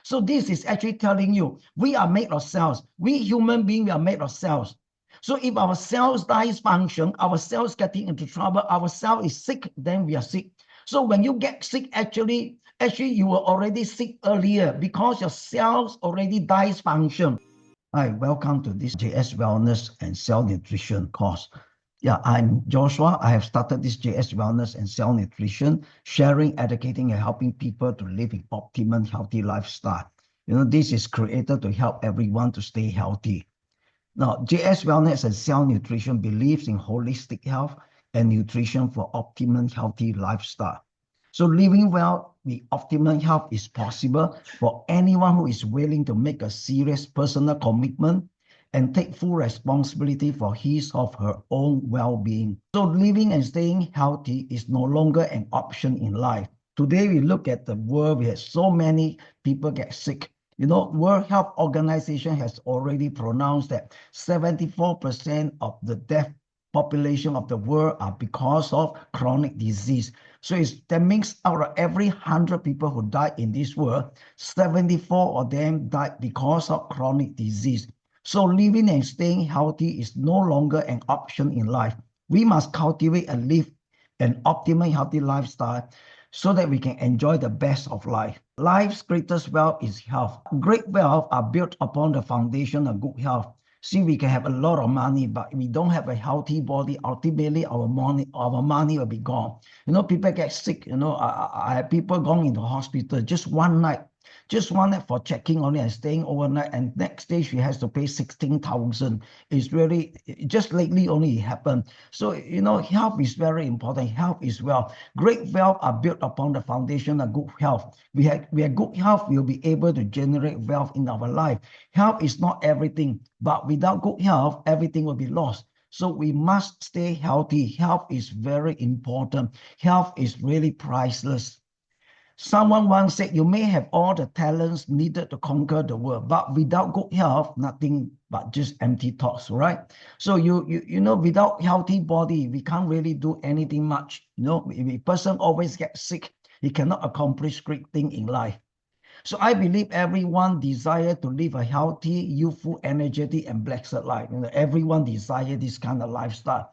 So this is actually telling you, we are made of cells. We human beings are made of cells. So if our cells dysfunction, our cells getting into trouble, our cell is sick, then we are sick. So when you get sick, actually you were already sick earlier because your cells already dysfunction. Hi, welcome to this JS Wellness and Cell Nutrition course. Yeah, I'm Joshua. I have started this JS Wellness and Cell Nutrition, sharing, educating, and helping people to live an optimum healthy lifestyle. This is created to help everyone to stay healthy. Now, JS Wellness and Cell Nutrition believes in holistic health and nutrition for optimum healthy lifestyle. So living well with optimum health is possible for anyone who is willing to make a serious personal commitment and take full responsibility for his or her own well-being. So living and staying healthy is no longer an option in life. Today, we look at the world, we have so many people get sick. World Health Organization has already pronounced that 74% of the death population of the world are because of chronic disease. So that means out of every 100 people who died in this world, 74 of them died because of chronic disease. So living and staying healthy is no longer an option in life. We must cultivate and live an optimal healthy lifestyle so that we can enjoy the best of life. Life's greatest wealth is health. Great wealth are built upon the foundation of good health. See, we can have a lot of money, but if we don't have a healthy body, ultimately our money will be gone. People get sick. I have people going into hospital just one night for checking only and staying overnight, and next day she has to pay 16,000. It's really just lately only it happened. So health is very important. Health is wealth. Great wealth are built upon the foundation of good health. We have good health, we'll be able to generate wealth in our life. Health is not everything, but without good health, everything will be lost. So we must stay healthy. Health is very important. Health is really priceless. Someone once said, you may have all the talents needed to conquer the world, but without good health, nothing but just empty thoughts, right? So without healthy body, we can't really do anything much. If a person always gets sick, he cannot accomplish great things in life. So I believe everyone desires to live a healthy, youthful, energetic, and blessed life. Everyone desires this kind of lifestyle.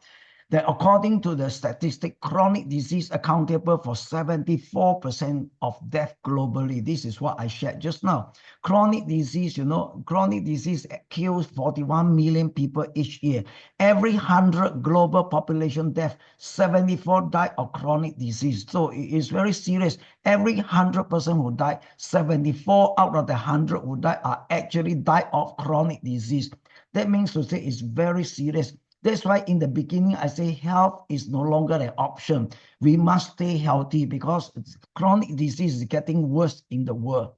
That according to the statistic, chronic disease accountable for 74% of death globally. This is what I shared just now. Chronic disease, chronic disease kills 41 million people each year. Every 100 global population death, 74 die of chronic disease. So it is very serious. Every 100 person who died, 74 out of the 100 who died are actually died of chronic disease. That means to say it's very serious. That's why in the beginning, I say health is no longer an option. We must stay healthy because chronic disease is getting worse in the world.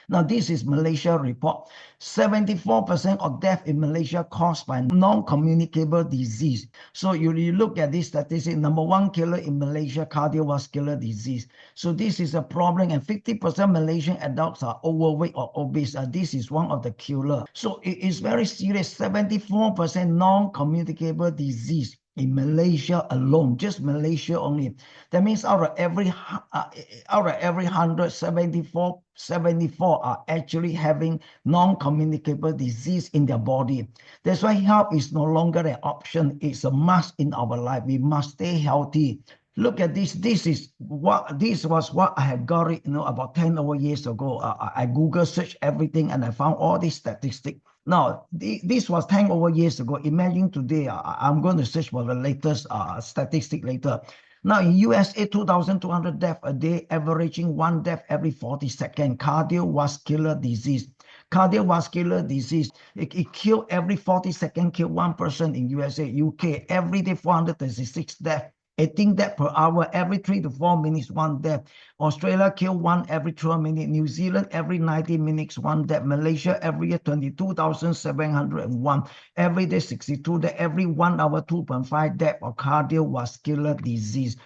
Now, this is Malaysia report. 74% of death in Malaysia caused by non-communicable disease. So you look at this statistic, number one killer in Malaysia, cardiovascular disease. So this is a problem, and 50% Malaysian adults are overweight or obese. This is one of the killers. So it is very serious. 74% non-communicable disease in Malaysia alone, just Malaysia only. That means out of every 100, 74 are actually having non-communicable disease in their body. That's why health is no longer an option. It's a must in our life. We must stay healthy. Look at this. This was what I have got it, about 10 over years ago. I Google search everything and I found all these statistics. Now, this was 10 over years ago. Imagine today, I'm going to search for the latest statistic later. Now, in USA, 2,200 deaths a day, averaging one death every 40 seconds. Cardiovascular disease. Cardiovascular disease, it killed every 40 seconds, kill one person in USA, UK. Every day, 436 deaths. 18 deaths per hour, every 3 to 4 minutes, one death. Australia kill one every 12 minutes. New Zealand every 90 minutes, one death. Malaysia every year 22,701. Every day 62 deaths. Every 1 hour 2.5 deaths of cardiovascular disease.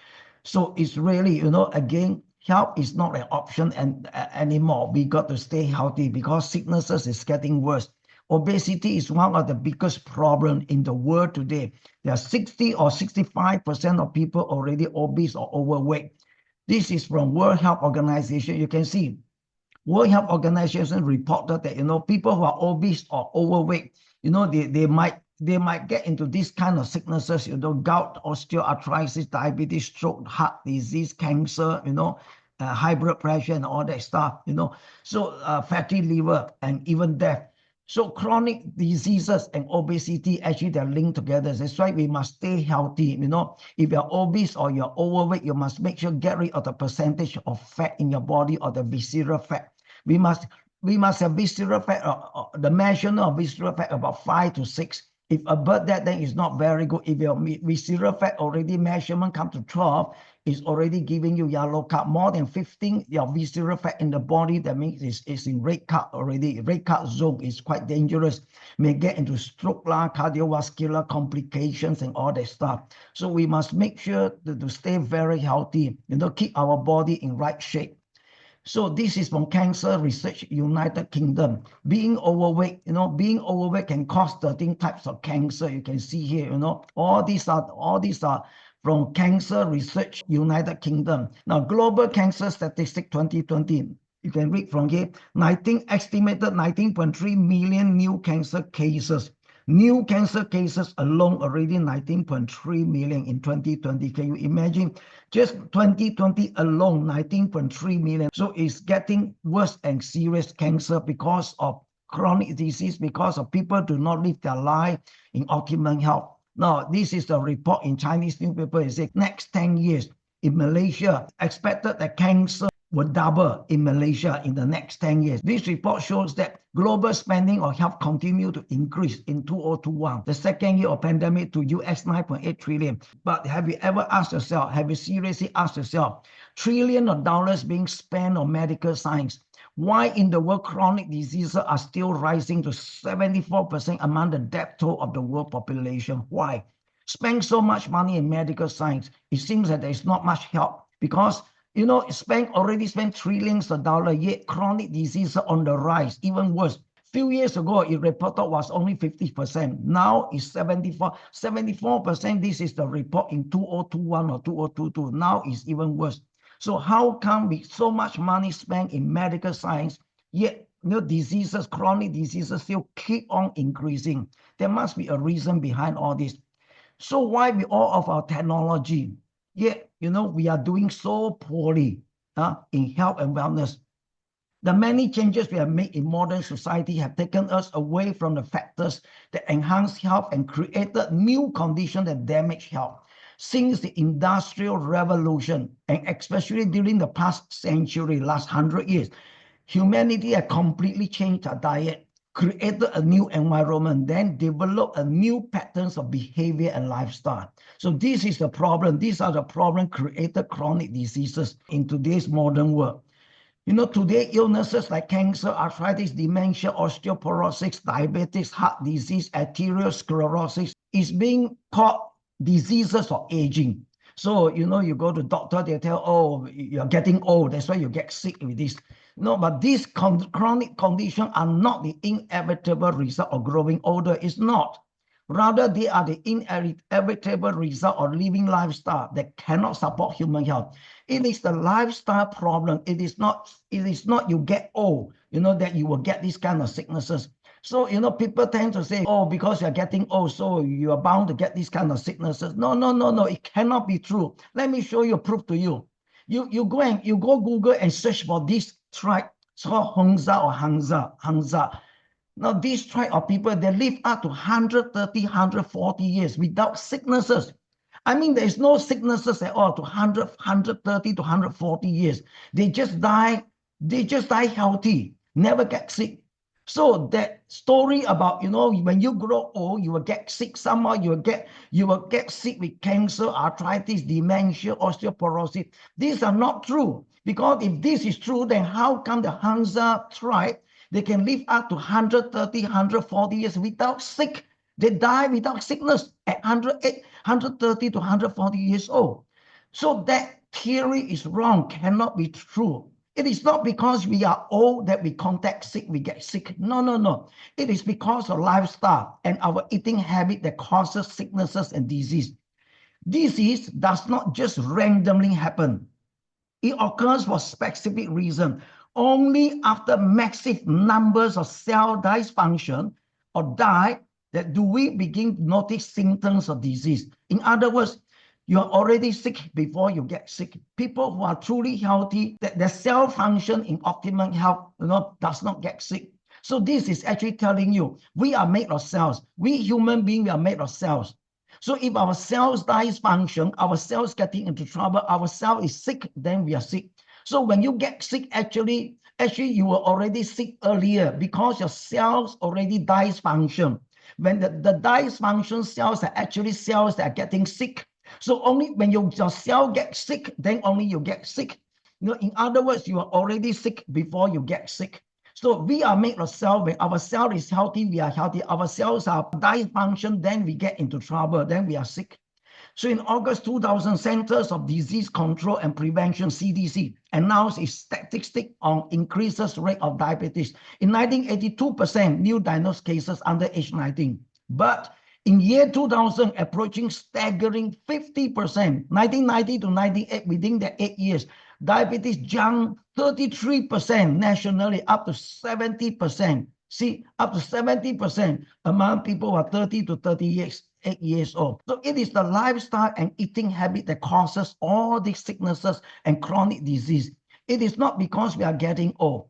So it's really, again, health is not an option anymore. We got to stay healthy because sicknesses is getting worse. Obesity is one of the biggest problems in the world today. There are 60 or 65% of people already obese or overweight. This is from World Health Organization. You can see World Health Organization reported that, people who are obese or overweight, they might get into this kind of sicknesses, gout, osteoarthritis, diabetes, stroke, heart disease, cancer, high blood pressure and all that stuff, so fatty liver and even death. So chronic diseases and obesity, actually they're linked together. That's why we must stay healthy. If you're obese or you're overweight, you must make sure get rid of the percentage of fat in your body or the visceral fat. We must have visceral fat, the measurement of visceral fat about 5 to 6. If above that, then it's not very good. If your visceral fat already measurement come to 12, it's already giving you yellow card. More than 15, your visceral fat in the body, that means it's in red card already. Red card zone is quite dangerous. May get into stroke, cardiovascular complications and all that stuff. So we must make sure to stay very healthy, keep our body in right shape. So this is from Cancer Research United Kingdom. Being overweight, can cause 13 types of cancer. You can see here, all these are from Cancer Research United Kingdom. Now, Global Cancer Statistic 2020. You can read from here. Estimated 19.3 million new cancer cases. New cancer cases alone already 19.3 million in 2020. Can you imagine? Just 2020 alone, 19.3 million. So it's getting worse and serious cancer because of chronic disease, because of people do not live their life in optimum health. Now, this is the report in Chinese newspaper. It says next 10 years in Malaysia, expected that cancer will double in Malaysia in the next 10 years. This report shows that global spending on health continue to increase in 2021, the second year of pandemic, to US 9.8 trillion. But have you ever asked yourself, have you seriously asked yourself, trillions of dollars being spent on medical science, why in the world chronic diseases are still rising to 74% among the death toll of the world population? Why? Spend so much money in medical science, it seems that there is not much help because already spent trillions of dollars, yet chronic diseases on the rise, even worse. Few years ago, it reported was only 50%. Now it's 74%. This is the report in 2021 or 2022. Now it's even worse. So how come with so much money spent in medical science, yet diseases, chronic diseases still keep on increasing? There must be a reason behind all this. So why with all of our technology, yet we are doing so poorly in health and wellness? The many changes we have made in modern society have taken us away from the factors that enhance health and created new conditions that damage health. Since the Industrial Revolution, and especially during the past century, last 100 years, humanity has completely changed our diet, created a new environment, then developed a new patterns of behavior and lifestyle. So this is the problem. These are the problems created chronic diseases in today's modern world. Today illnesses like cancer, arthritis, dementia, osteoporosis, diabetes, heart disease, arteriosclerosis is being called diseases of aging. So, you go to doctor, they tell, oh, you're getting old. That's why you get sick with this. No, but these chronic conditions are not the inevitable result of growing older. It's not. Rather, they are the inevitable result of living lifestyle that cannot support human health. It is the lifestyle problem. It is not you get old, that you will get these kind of sicknesses. So, people tend to say, oh, because you're getting old, so you are bound to get these kind of sicknesses. No. It cannot be true. Let me show you proof to you. You go Google and search for this tribe. It's called Hunza or Hunza. Now, this tribe of people, they live up to 130, 140 years without sicknesses. I mean, there is no sicknesses at all to 130 to 140 years. They just die healthy, never get sick. So that story about, when you grow old, you will get sick somehow, you will get sick with cancer, arthritis, dementia, osteoporosis. These are not true. Because if this is true, then how come the Hunza tribe, they can live up to 130, 140 years without sick? They die without sickness at 130 to 140 years old. So that theory is wrong, cannot be true. It is not because we are old that we contact sick, we get sick. No. It is because of lifestyle and our eating habit that causes sicknesses and disease. Disease does not just randomly happen. It occurs for specific reason. Only after massive numbers of cell dysfunction or die that do we begin to notice symptoms of disease. In other words, you are already sick before you get sick. People who are truly healthy, that their cell function in optimum health, does not get sick. So this is actually telling you, we are made of cells. We human beings are made of cells. So if our cells dysfunction, our cells getting into trouble, our cell is sick, then we are sick. So when you get sick, actually you were already sick earlier because your cells already dysfunction. When the dysfunction cells are actually cells that are getting sick. So only when your cell gets sick, then only you get sick. In other words, you are already sick before you get sick. So we are made of cells. When our cell is healthy, we are healthy. Our cells are dysfunction, then we get into trouble, then we are sick. So in August 2000, Centers of Disease Control and Prevention, CDC, announced a statistic on increases rate of diabetes. In 1982%, new diagnosed cases under age 19. But in year 2000, approaching staggering 50%, 1990 to 98, within the 8 years, diabetes jumped 33% nationally, up to 70%. See, up to 70% among people who are 30 to 38 years old. So it is the lifestyle and eating habit that causes all these sicknesses and chronic disease. It is not because we are getting old.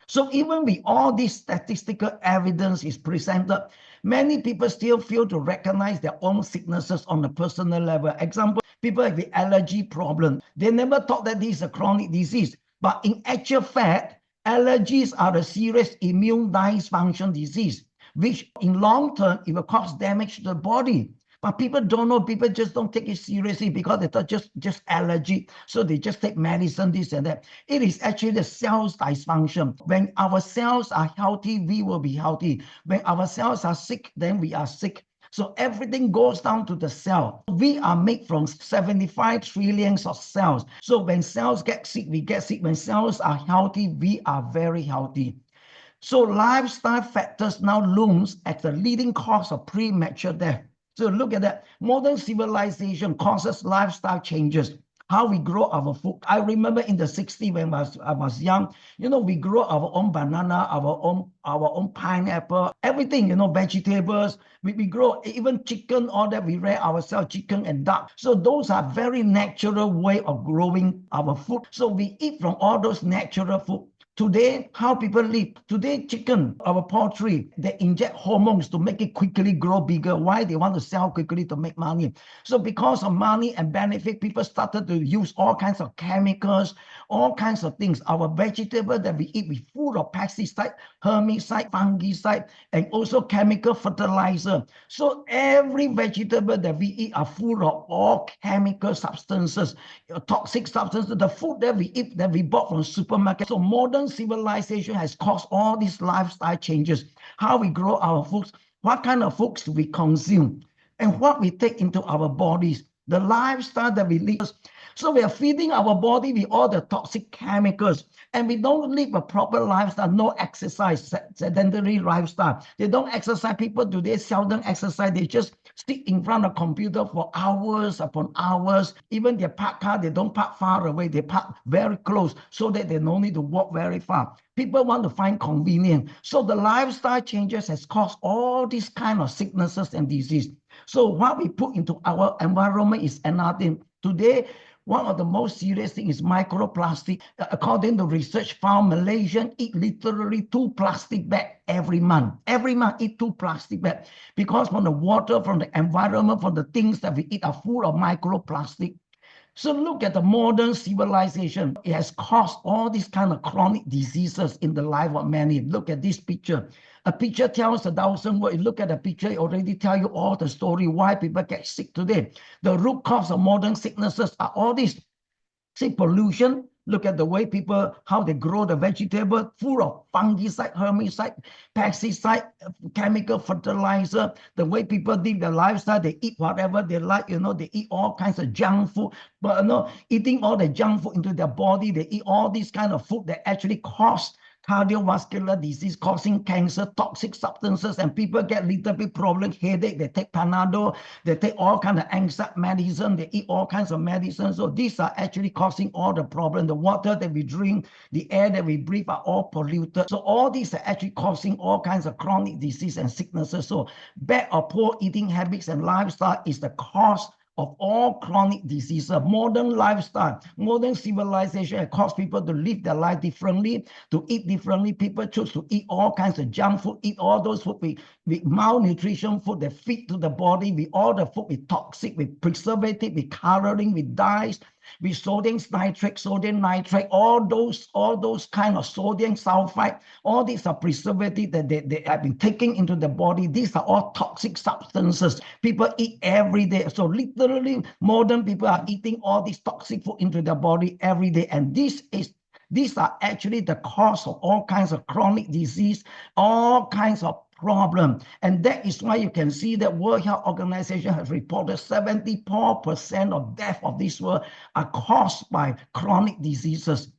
So even with all this statistical evidence is presented, many people still fail to recognize their own sicknesses on a personal level. Example, people have the allergy problem. They never thought that this is a chronic disease. But in actual fact, allergies are a serious immune dysfunction disease, which in long term, it will cause damage to the body. But people don't know. People just don't take it seriously because they thought just allergy. So they just take medicine, this and that. It is actually the cells dysfunction. When our cells are healthy, we will be healthy. When our cells are sick, then we are sick. So everything goes down to the cell. We are made from 75 trillions of cells. So when cells get sick, we get sick. When cells are healthy, we are very healthy. So lifestyle factors now looms as the leading cause of premature death. So look at that. Modern civilization causes lifestyle changes. How we grow our food. I remember in the 60s when I was young, we grow our own banana, our own pineapple, everything, vegetables. We grow even chicken, all that we rear ourselves, chicken and duck. So those are very natural way of growing our food. So we eat from all those natural food. Today, how people live. Today, chicken, our poultry, they inject hormones to make it quickly grow bigger. Why? They want to sell quickly to make money. So because of money and benefit, people started to use all kinds of chemicals, all kinds of things. Our vegetable that we eat with full of pesticide, herbicide, fungicide, and also chemical fertilizer. So every vegetable that we eat are full of all chemical substances, toxic substances. The food that we eat, that we bought from supermarket. So modern civilization has caused all these lifestyle changes. How we grow our foods, what kind of foods we consume, and what we take into our bodies, the lifestyle that we live. So we are feeding our body with all the toxic chemicals, and we don't live a proper lifestyle, no exercise, sedentary lifestyle. They don't exercise. People today seldom exercise. They just sit in front of computer for hours upon hours. Even their park car, they don't park far away. They park very close so that they don't need to walk very far. People want to find convenient. So the lifestyle changes has caused all these kind of sicknesses and disease. So what we put into our environment is another thing. Today, one of the most serious things is microplastic. According to research found, Malaysians eat literally 2 plastic bags every month. Every month eat 2 plastic bags because from the water, from the environment, from the things that we eat are full of microplastic. So look at the modern civilization. It has caused all these kind of chronic diseases in the life of many. Look at this picture. A picture tells 1,000 words. You look at the picture, it already tell you all the story why people get sick today. The root cause of modern sicknesses are all these. See, pollution. Look at the way people, how they grow the vegetable, full of fungicide, herbicide, pesticide, chemical fertilizer. The way people live their lifestyle, they eat whatever they like, they eat all kinds of junk food. But eating all the junk food into their body, they eat all these kind of food that actually cause cardiovascular disease, causing cancer, toxic substances, and people get little bit problem, headache, they take Panadol, they take all kind of anxiety medicine, they eat all kinds of medicine. So these are actually causing all the problem. The water that we drink, the air that we breathe are all polluted. So all these are actually causing all kinds of chronic disease and sicknesses. So bad or poor eating habits and lifestyle is the cause of all chronic diseases. Modern lifestyle, modern civilization has caused people to live their life differently, to eat differently. People choose to eat all kinds of junk food, eat all those food with malnutrition food that feed to the body, with all the food with toxic, with preservative, with coloring, with dyes, with sodium nitrate, all those kind of sodium sulfide, all these are preservative that they have been taken into the body. These are all toxic substances people eat every day. So literally, modern people are eating all these toxic food into their body every day, and these are actually the cause of all kinds of chronic disease, all kinds of problem. And that is why you can see that World Health Organization has reported 74% of death of this world are caused by chronic diseases.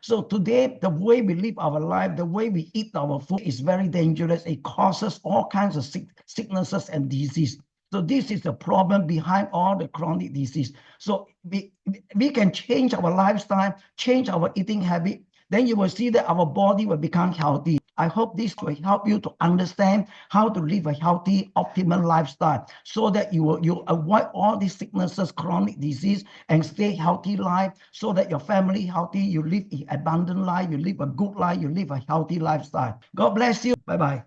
So today, the way we live our life, the way we eat our food is very dangerous. It causes all kinds of sicknesses and disease. So this is the problem behind all the chronic disease. So we can change our lifestyle, change our eating habit, then you will see that our body will become healthy. I hope this will help you to understand how to live a healthy, optimal lifestyle so that you avoid all these sicknesses, chronic disease, and stay healthy life so that your family healthy, you live an abundant life, you live a good life, you live a healthy lifestyle. God bless you. Bye-bye.